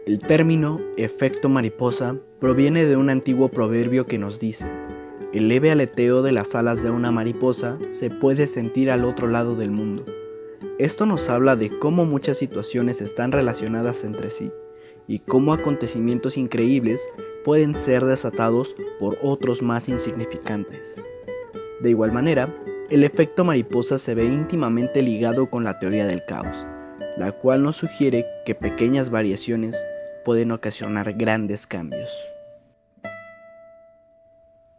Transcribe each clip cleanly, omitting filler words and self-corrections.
El término efecto mariposa proviene de un antiguo proverbio que nos dice: el leve aleteo de las alas de una mariposa se puede sentir al otro lado del mundo. Esto nos habla de cómo muchas situaciones están relacionadas entre sí y cómo acontecimientos increíbles pueden ser desatados por otros más insignificantes. De igual manera, el efecto mariposa se ve íntimamente ligado con la teoría del caos, la cual nos sugiere que pequeñas variaciones pueden ocasionar grandes cambios.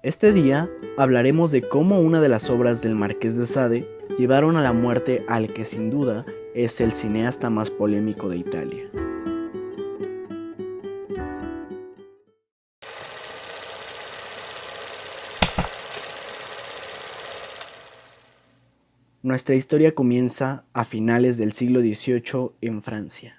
Este día hablaremos de cómo una de las obras del Marqués de Sade llevaron a la muerte al que sin duda es el cineasta más polémico de Italia. Nuestra historia comienza a finales del siglo XVIII en Francia.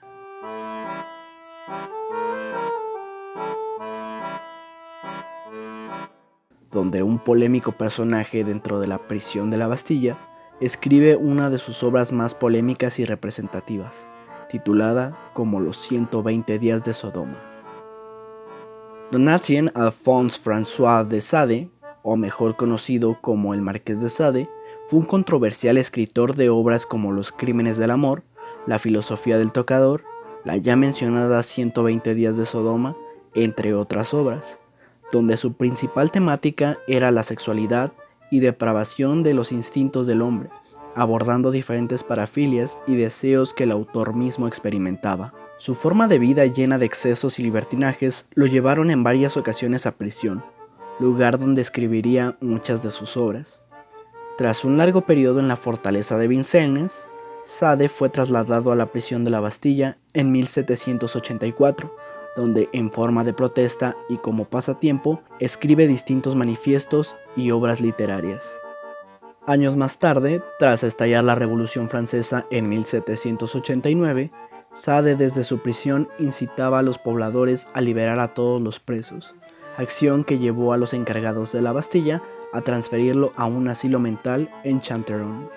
Donde un polémico personaje dentro de la prisión de la Bastilla escribe una de sus obras más polémicas y representativas, titulada como Los 120 días de Sodoma. Donatien Alphonse François de Sade, o mejor conocido como el Marqués de Sade, fue un controversial escritor de obras como Los crímenes del amor, La filosofía del tocador, la ya mencionada 120 días de Sodoma, entre otras obras, donde su principal temática era la sexualidad y depravación de los instintos del hombre, abordando diferentes parafilias y deseos que el autor mismo experimentaba. Su forma de vida llena de excesos y libertinajes lo llevaron en varias ocasiones a prisión, lugar donde escribiría muchas de sus obras. Tras un largo periodo en la fortaleza de Vincennes, Sade fue trasladado a la prisión de la Bastilla en 1784, donde en forma de protesta y como pasatiempo escribe distintos manifiestos y obras literarias. Años más tarde, tras estallar la Revolución Francesa en 1789, Sade desde su prisión incitaba a los pobladores a liberar a todos los presos, acción que llevó a los encargados de la Bastilla a transferirlo a un asilo mental en Chanteron.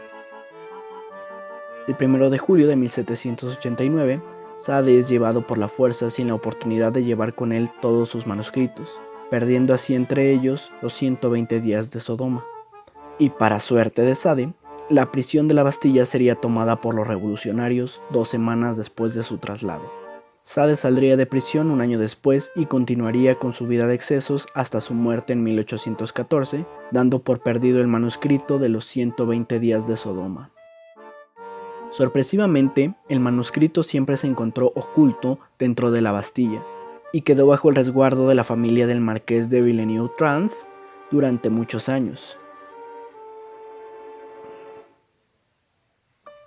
El 1 de julio de 1789, Sade es llevado por la fuerza sin la oportunidad de llevar con él todos sus manuscritos, perdiendo así entre ellos los 120 días de Sodoma. Y para suerte de Sade, la prisión de la Bastilla sería tomada por los revolucionarios 2 semanas después de su traslado. Sade saldría de prisión un año después y continuaría con su vida de excesos hasta su muerte en 1814, dando por perdido el manuscrito de los 120 días de Sodoma. Sorpresivamente, el manuscrito siempre se encontró oculto dentro de la Bastilla y quedó bajo el resguardo de la familia del marqués de Villeneuve-Trans durante muchos años.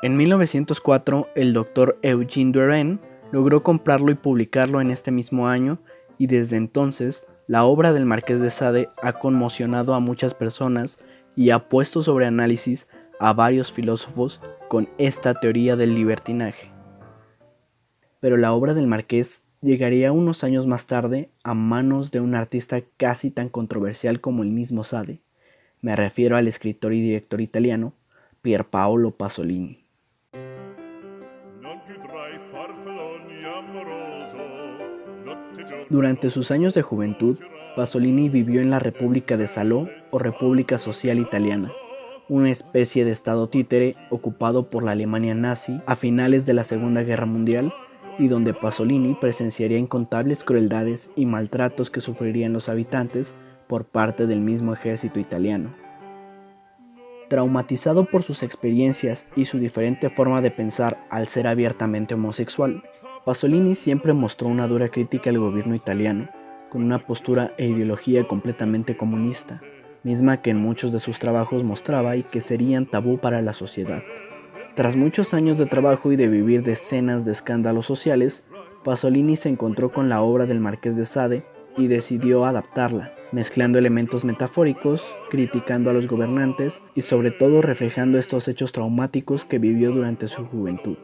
En 1904, el doctor Eugène Durand logró comprarlo y publicarlo en este mismo año, y desde entonces la obra del Marqués de Sade ha conmocionado a muchas personas y ha puesto sobre análisis a varios filósofos con esta teoría del libertinaje. Pero la obra del Marqués llegaría unos años más tarde a manos de un artista casi tan controversial como el mismo Sade. Me refiero al escritor y director italiano Pierpaolo Pasolini. Durante sus años de juventud, Pasolini vivió en la República de Salò o República Social Italiana, una especie de estado títere ocupado por la Alemania nazi a finales de la Segunda Guerra Mundial, y donde Pasolini presenciaría incontables crueldades y maltratos que sufrirían los habitantes por parte del mismo ejército italiano. Traumatizado por sus experiencias y su diferente forma de pensar al ser abiertamente homosexual, Pasolini siempre mostró una dura crítica al gobierno italiano, con una postura e ideología completamente comunista, misma que en muchos de sus trabajos mostraba y que serían tabú para la sociedad. Tras muchos años de trabajo y de vivir decenas de escándalos sociales, Pasolini se encontró con la obra del Marqués de Sade y decidió adaptarla, mezclando elementos metafóricos, criticando a los gobernantes y sobre todo reflejando estos hechos traumáticos que vivió durante su juventud.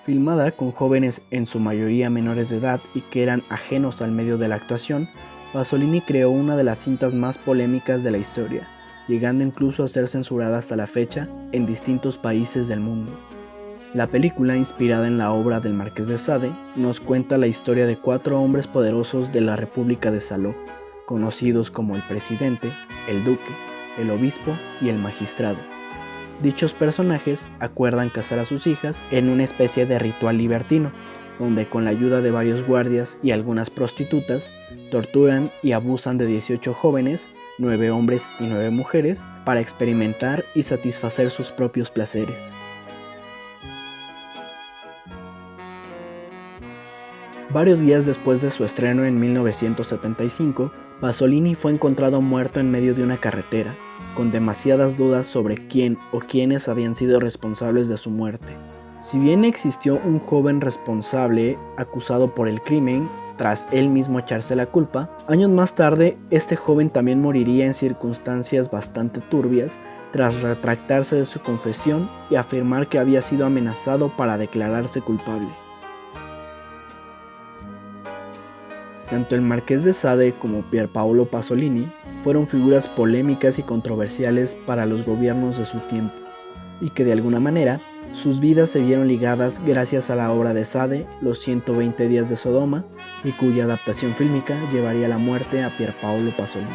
Filmada con jóvenes en su mayoría menores de edad y que eran ajenos al medio de la actuación, Pasolini creó una de las cintas más polémicas de la historia, llegando incluso a ser censurada hasta la fecha en distintos países del mundo. La película, inspirada en la obra del Marqués de Sade, nos cuenta la historia de 4 hombres poderosos de la República de Saló, conocidos como el presidente, el duque, el obispo y el magistrado. Dichos personajes acuerdan casar a sus hijas en una especie de ritual libertino, donde con la ayuda de varios guardias y algunas prostitutas, torturan y abusan de 18 jóvenes, 9 hombres y 9 mujeres, para experimentar y satisfacer sus propios placeres. Varios días después de su estreno en 1975, Pasolini fue encontrado muerto en medio de una carretera, con demasiadas dudas sobre quién o quiénes habían sido responsables de su muerte. Si bien existió un joven responsable acusado por el crimen, tras él mismo echarse la culpa, años más tarde este joven también moriría en circunstancias bastante turbias tras retractarse de su confesión y afirmar que había sido amenazado para declararse culpable. Tanto el Marqués de Sade como Pierpaolo Pasolini fueron figuras polémicas y controversiales para los gobiernos de su tiempo, y que de alguna manera sus vidas se vieron ligadas gracias a la obra de Sade, Los 120 días de Sodoma, y cuya adaptación fílmica llevaría a la muerte a Pierpaolo Pasolini.